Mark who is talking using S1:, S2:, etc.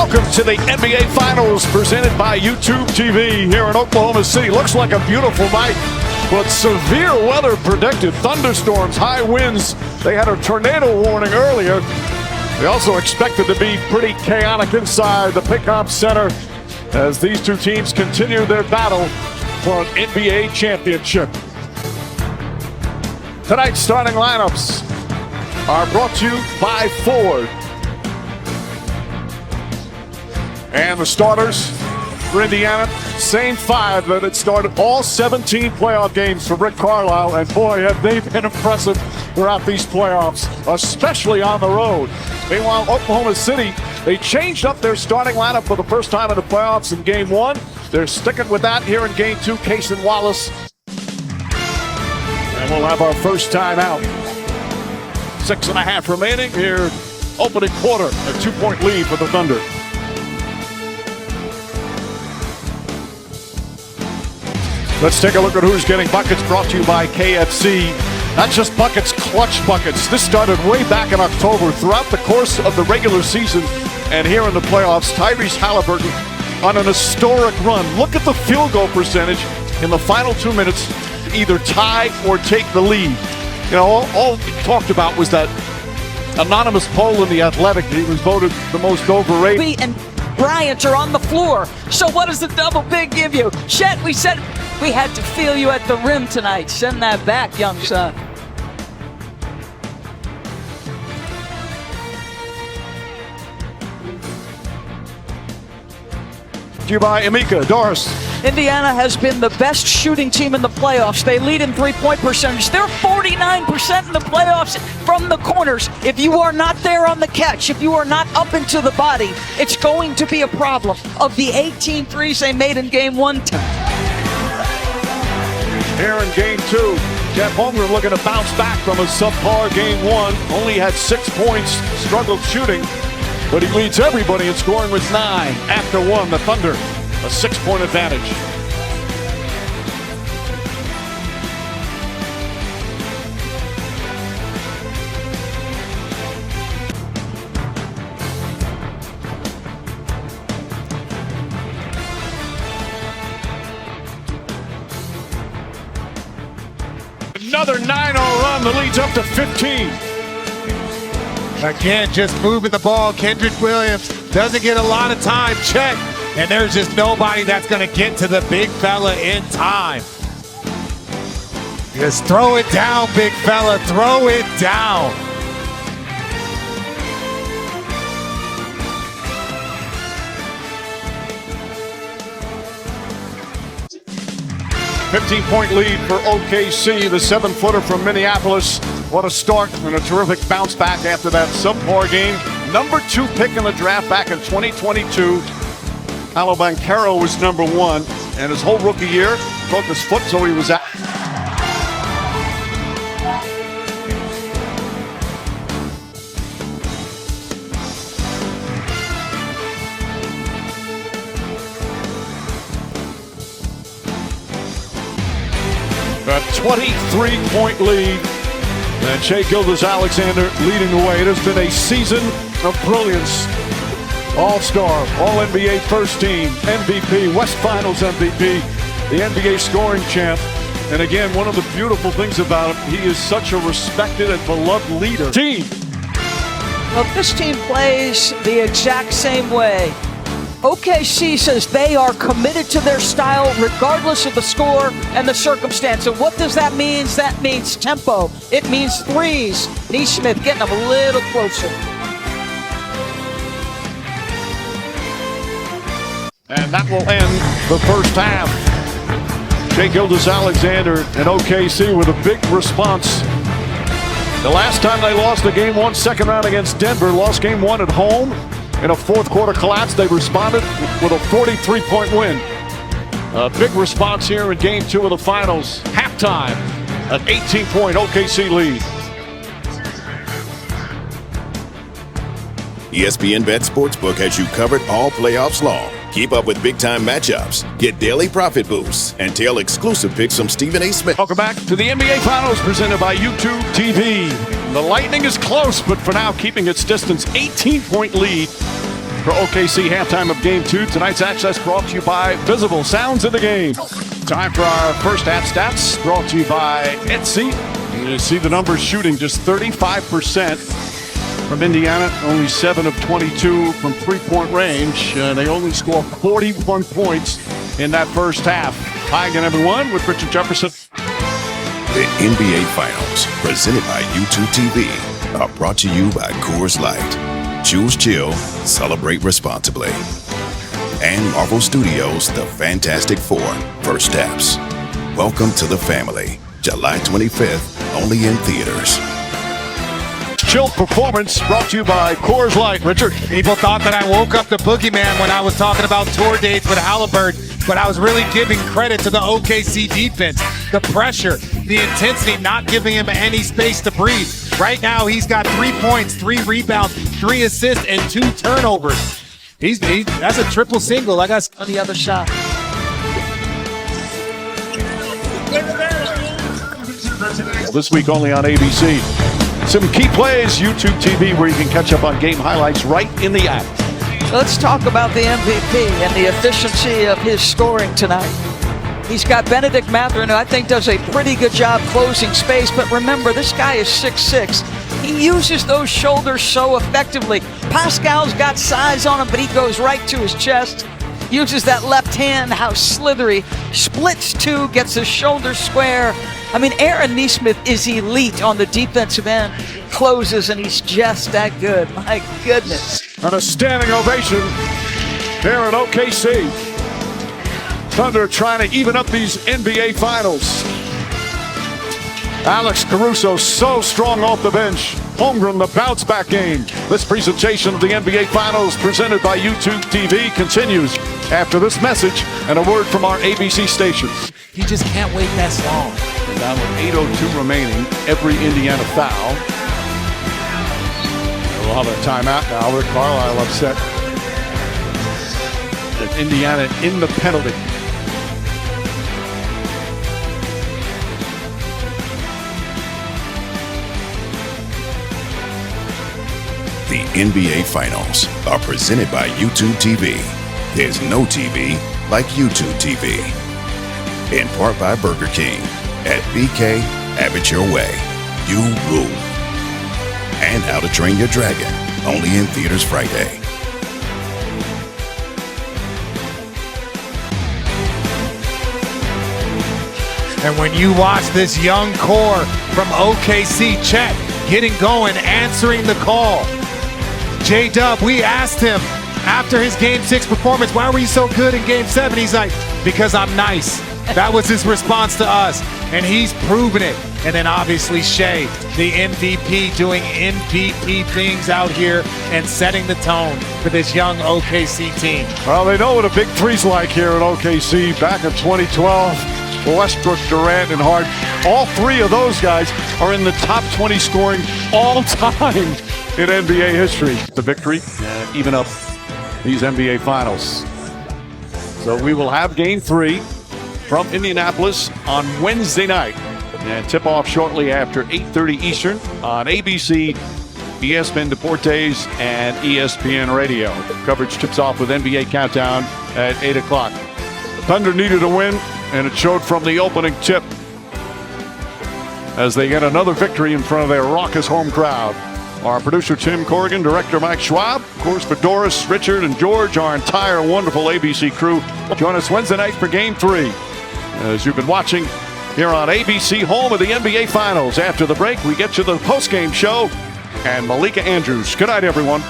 S1: Welcome to the NBA Finals presented by YouTube TV here in Oklahoma City. Looks like a beautiful night, but severe weather predicted. Thunderstorms, high winds. They had a tornado warning earlier. They also expected to be pretty chaotic inside the Pickup Center as these two teams continue their battle for an NBA championship. Tonight's starting lineups are brought to you by Ford. And the starters for Indiana, same five that had started all 17 playoff games for Rick Carlisle. And boy, have they been impressive throughout these playoffs, especially on the road. Meanwhile, Oklahoma City, they changed up their starting lineup for the first time in the playoffs in Game 1. They're sticking with that here in Game 2, Case and Wallace. And we'll have our first time out. 6.5 remaining here, opening quarter, a 2-point lead for the Thunder. Let's take a look at who's getting buckets, brought to you by KFC. Not just buckets, clutch buckets. This started way back in October. Throughout the course of the regular season and here in the playoffs, Tyrese Halliburton on an historic run. Look at the field goal percentage in the final 2 minutes, either tie or take the lead. You know, all he talked about was that anonymous poll in The Athletic. He was voted the most overrated.
S2: And Bryant are on the floor. So what does the double big give you? Chet, we said we had to feel you at the rim tonight. Send that back, young son.
S1: You by Emeka Doris.
S2: Indiana has been the best shooting team in the playoffs. They lead in three-point percentage. They're 49% in the playoffs from the corners. If you are not there on the catch, if you are not up into the body, it's going to be a problem. Of the 18 threes they made in Game 1.
S1: Here in Game 2, Jeff Holmgren looking to bounce back from a subpar Game 1. Only had 6 points, struggled shooting, but he leads everybody in scoring with 9. After 1, the Thunder, a 6-point advantage. Another 9-0 run that leads up to 15.
S3: Again, just moving the ball. Kendrick Williams doesn't get a lot of time. Check. And there's just nobody that's going to get to the big fella in time. Just throw it down, big fella. Throw it down.
S1: $15-point lead for OKC, the 7-footer from Minneapolis. What a start and a terrific bounce back after that subpar game. Number 2 pick in the draft back in 2022. Paolo Banchero was number 1, and his whole rookie year broke his foot, so he was out. A 23-point lead, and Shai Gilgeous-Alexander leading the way. It has been a season of brilliance. All-Star, All-NBA First Team, MVP, West Finals MVP, the NBA scoring champ. And again, one of the beautiful things about him, he is such a respected and beloved leader. Team.
S2: Well, this team plays the exact same way. OKC says they are committed to their style regardless of the score and the circumstance. And what does that mean? That means tempo. It means threes. Neesmith getting them a little closer.
S1: And that will end the first half. Shai Gilgeous-Alexander and OKC with a big response. The last time they lost the Game 1 second round against Denver, lost Game 1 at home. In a fourth-quarter collapse, they responded with a 43-point win. A big response here in Game 2 of the Finals. Halftime, an 18-point OKC lead.
S4: ESPN Bet Sportsbook has you covered all playoffs long. Keep up with big-time matchups, get daily profit boosts, and tell exclusive picks from Stephen A. Smith.
S1: Welcome back to the NBA Finals presented by YouTube TV. The Lightning is close, but for now keeping its distance. 18-point lead for OKC halftime of Game 2. Tonight's access brought to you by Visible Sounds in the Game. Time for our first half stats brought to you by Etsy. You see the numbers shooting just 35% from Indiana, only 7 of 22 from three-point range. They only score 41 points in that first half. Hi again, everyone, with Richard Jefferson.
S4: The NBA Finals, presented by YouTube TV, are brought to you by Coors Light. Choose chill, celebrate responsibly. And Marvel Studios' The Fantastic Four, First Steps. Welcome to the family. July 25th, only in theaters.
S1: Chill performance brought to you by Coors Light. Richard.
S3: People thought that I woke up the boogeyman when I was talking about tour dates with Halliburton, but I was really giving credit to the OKC defense. The pressure, the intensity, not giving him any space to breathe. Right now, he's got 3 points, 3 rebounds, 3 assists, and 2 turnovers. That's a triple single. I got
S2: on the other side.
S1: This week only on ABC. Some key plays, YouTube TV, where you can catch up on game highlights right in the app.
S2: Let's talk about the MVP and the efficiency of his scoring tonight. He's got Benedict Mathurin, who I think does a pretty good job closing space, but remember, this guy is 6'6". He uses those shoulders so effectively. Pascal's got size on him, but he goes right to his chest. Uses that left hand, how slithery. Splits two, gets his shoulders square. I mean, Aaron Nesmith is elite on the defensive end. Closes, and he's just that good. My goodness.
S1: And a standing ovation here at OKC. Thunder trying to even up these NBA Finals. Alex Caruso so strong off the bench. Holmgren, the bounce back game. This presentation of the NBA Finals presented by YouTube TV continues after this message and a word from our ABC stations.
S3: You just can't wait that long.
S1: And down with 8:02 remaining, every Indiana foul. We'll have a timeout now. Rick Carlisle upset that Indiana in the penalty.
S4: The NBA Finals are presented by YouTube TV. There's no TV like YouTube TV. In part by Burger King. At BK, have it your way. You rule. And How to Train Your Dragon. Only in theaters Friday.
S3: And when you watch this young core from OKC, Chet getting going, answering the call. J-Dub, we asked him after his Game 6 performance, why were you so good in Game 7? He's like, because I'm nice. That was his response to us, and he's proven it. And then obviously Shea, the MVP, doing MVP things out here and setting the tone for this young OKC team.
S1: Well, they know what a big three's like here at OKC. Back in 2012, Westbrook, Durant, and Hart. All three of those guys are in the top 20 scoring all time in NBA history. The victory and even up these NBA Finals. So we will have Game 3 from Indianapolis on Wednesday night. And tip-off shortly after 8:30 Eastern on ABC, ESPN Deportes, and ESPN Radio. Coverage tips off with NBA Countdown at 8 o'clock. Thunder needed a win, and it showed from the opening tip as they get another victory in front of their raucous home crowd. Our producer, Tim Corrigan, director, Mike Schwab, of course, for Doris, Richard, and George, our entire wonderful ABC crew. Join us Wednesday night for Game 3. As you've been watching here on ABC, home of the NBA Finals. After the break, we get you the post-game show and Malika Andrews. Good night, everyone.